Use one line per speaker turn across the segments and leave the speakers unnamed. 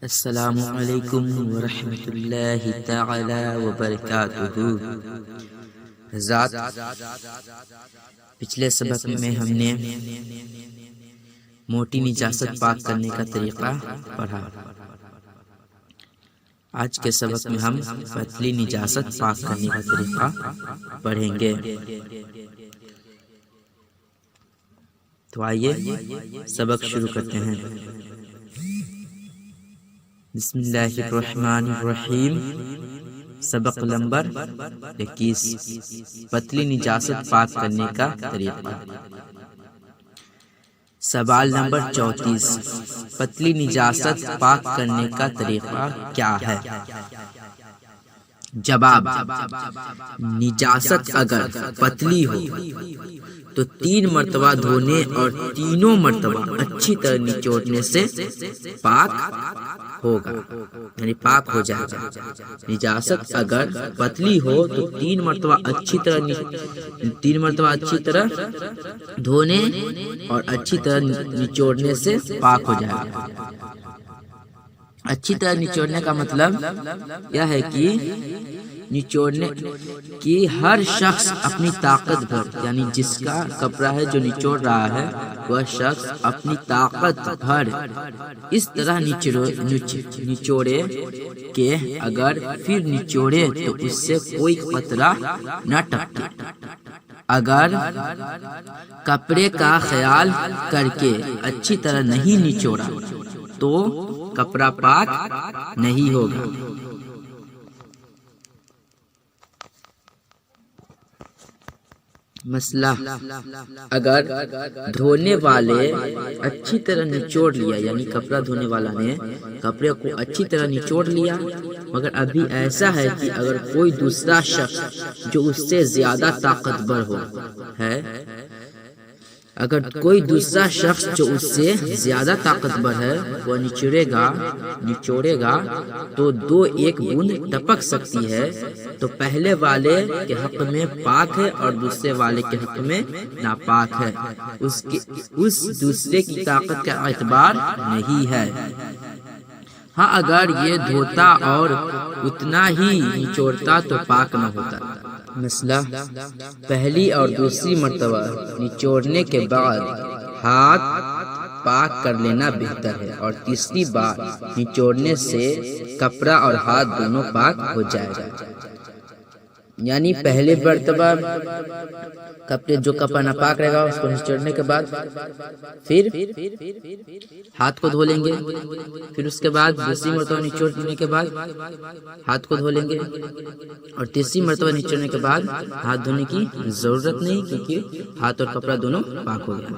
السلام علیکم ورحمۃ اللہ تعالی وبرکاتہ۔ حضرات، پچھلے سبق میں ہم نے موٹی نجاست پاک کرنے کا طریقہ پڑھا۔ آج کے سبق میں ہم پتلی نجاست پاک کرنے کا طریقہ پڑھیں گے۔ تو آئیے سبق شروع کرتے ہیں۔ بسم اللہ الرحمن الرحیم۔ سبق نمبر 21، پتلی نجاست پاک کرنے کا طریقہ۔ سوال نمبر 34، پتلی نجاست پاک کرنے کا طریقہ کیا ہے؟ جواب، نجاست اگر پتلی ہو تو 3 مرتبہ دھونے اور تینوں مرتبہ اچھی طرح نچوڑنے سے پاک ہوگا، یعنی پاک ہو جائے گا۔ نجاست اگر پتلی ہو تو 3 مرتبہ اچھی طرح دھونے اور اچھی طرح نچوڑنے سے پاک ہو جائے گا۔ اچھی طرح نچوڑنے کا مطلب یہ ہے کہ نچوڑنے کی ہر شخص اپنی طاقت بھر، یعنی جس کا کپڑا ہے جو نچوڑ رہا ہے وہ شخص اپنی طاقت بھر اس طرح نچوڑے کہ اگر پھر نچوڑے تو اس سے کوئی قطرہ نہ ٹپکے۔ اگر کپڑے کا خیال کر کے اچھی طرح نہیں نچوڑا تو کپڑا پاک نہیں ہوگا۔ مسئلہ، اگر دھونے والے اچھی طرح نچوڑ لیا، یعنی کپڑا دھونے والا نے کپڑے کو اچھی طرح نچوڑ لیا، مگر ابھی ایسا ہے کہ اگر کوئی دوسرا شخص جو اس سے زیادہ طاقتور ہے، اگر کوئی دوسرا شخص جو اس سے زیادہ طاقتور ہے وہ نچوڑے گا تو 2-1 بوند ٹپک سکتی ہے، تو پہلے والے کے حق میں پاک ہے اور دوسرے والے کے حق میں ناپاک ہے۔ اس دوسرے کی طاقت کا اعتبار نہیں ہے۔ ہاں، اگر یہ دھوتا اور اتنا ہی نچوڑتا تو پاک نہ ہوتا۔ مسئلہ، پہلی اور دوسری مرتبہ نچوڑنے کے بعد ہاتھ پاک کر لینا بہتر ہے، اور تیسری بار نچوڑنے سے کپڑا اور ہاتھ دونوں پاک ہو جائے گا۔ یعنی پہلے مرتبہ جو کپڑا ناپاک رہے گا اس کو نچوڑنے کے بعد پھر ہاتھ کو دھو لیں گے، پھر اس کے بعد دوسری مرتبہ نچوڑنے کے بعد ہاتھ کو دھو لیں گے، اور تیسری مرتبہ نچوڑنے کے بعد ہاتھ دھونے کی ضرورت نہیں، کیونکہ ہاتھ اور کپڑا دونوں پاک ہو گیا۔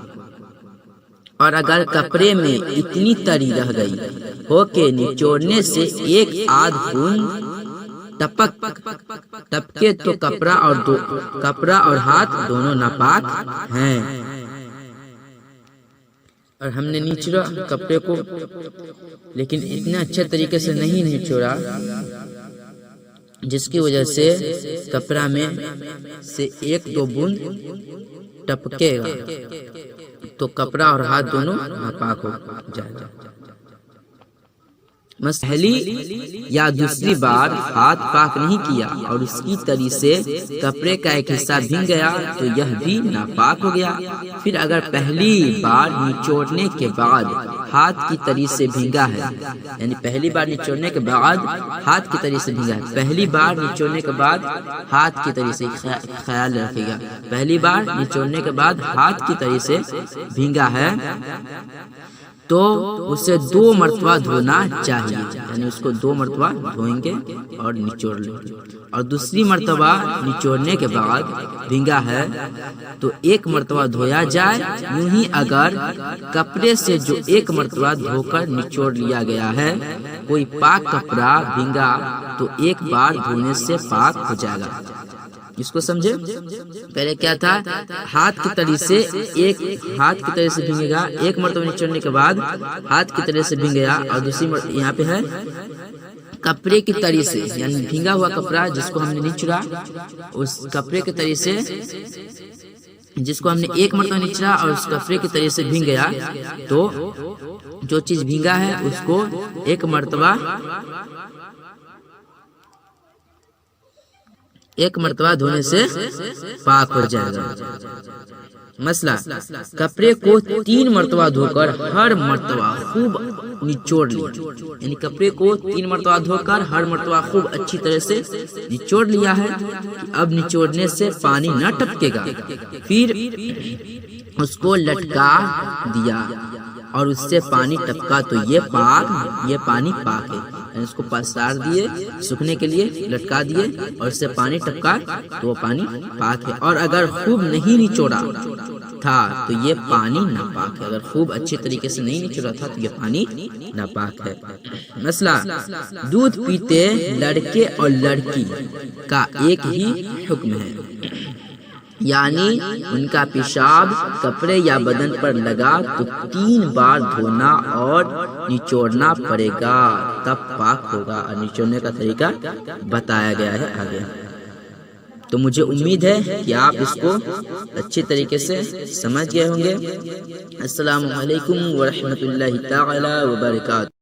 اور اگر کپڑے میں اتنی تری رہ گئی ہو کہ نچوڑنے سے 1-8 بوند ٹپکے تو کپڑا اور ہاتھ دونوں ناپاک ہیں۔ اور ہم نے نچوڑا کپڑے کو، لیکن اتنے اچھے طریقے سے نہیں نچوڑا جس کی وجہ سے کپڑا میں سے 1-2 بوند ٹپکے گا تو کپڑا اور ہاتھ دونوں ناپاک ہو جائے گا۔ پہلی یا دوسری بار ہاتھ پاک نہیں کیا اور اس کی تری سے کپڑے کا ایک حصہ بھیگ گیا تو یہ بھی ناپاک ہو گیا۔ پھر اگر پہلی بار نچوڑنے کے بعد ہاتھ کی تری سے بھیگا ہے، یعنی پہلی بار نچوڑنے کے بعد ہاتھ کی تری سے بھیگا ہے، پہلی بار نچوڑنے کے بعد ہاتھ کی تری سے خیال رکھے گا، پہلی بار نچوڑنے کے بعد ہاتھ کی تری سے بھیگا ہے تو اسے 2 مرتبہ دھونا چاہیے، یعنی اس کو 2 مرتبہ دھوئیں گے اور نچوڑ لیں گے، اور دوسری مرتبہ نچوڑنے کے بعد بھیگا ہے تو 1 مرتبہ دھویا جائے۔ یوں ہی اگر کپڑے سے جو 1 مرتبہ دھو کر نچوڑ لیا گیا ہے کوئی پاک کپڑا بھیگا تو 1 بار دھونے سے پاک ہو جائے گا۔ اس کو سمجھے؟ پہلے کیا تھا، ہاتھ کی تری سے بھیگے گا، 1 مرتبہ نچوڑنے کے بعد ہاتھ کی تری سے بھیگا، اور دوسری یہاں پہ ہے کپڑے کی تری سے، یعنی بھیگا ہوا کپڑا جس کو ہم نے نچوڑا، اس کپڑے کی تری سے جس کو ہم نے 1 مرتبہ نچوڑا اور اس کپڑے کی تری سے بھیگ گیا تو جو چیز بھیگا ہے اس کو ایک مرتبہ دھونے سے پاک ہو جائے گا۔ مسئلہ کپڑے کو 3 مرتبہ دھو کر ہر مرتبہ خوب نچوڑ لیا، یعنی کپڑے کو 3 مرتبہ دھو کر ہر مرتبہ خوب اچھی طرح سے نچوڑ لیا ہے کہ اب نچوڑنے سے پانی نہ ٹپکے گا۔ پھر اس کو لٹکا دیا اور اس سے پانی ٹپکا تو یہ پانی پاک ہے، یعنی اس کو پسار دیے سوکھنے کے لیے، لٹکا دیے اور اس سے پانی ٹپکا تو وہ پانی پاک ہے۔ اور اگر خوب نہیں نچوڑا تھا تو یہ پانی ناپاک ہے، اگر خوب اچھے طریقے سے نہیں نچوڑا تھا تو یہ پانی ناپاک ہے۔ مسئلہ دودھ پیتے لڑکے اور لڑکی کا ایک ہی حکم ہے، یعنی ان کا پیشاب کپڑے یا بدن پر لگا تو 3 بار دھونا اور نچوڑنا پڑے گا، تب پاک ہوگا، اور نچوڑنے کا طریقہ بتایا گیا ہے آگے۔ تو مجھے امید ہے کہ آپ اس کو اچھے طریقے سے سمجھ گئے ہوں گے۔ السلام علیکم ورحمۃ اللہ تعالی وبرکاتہ۔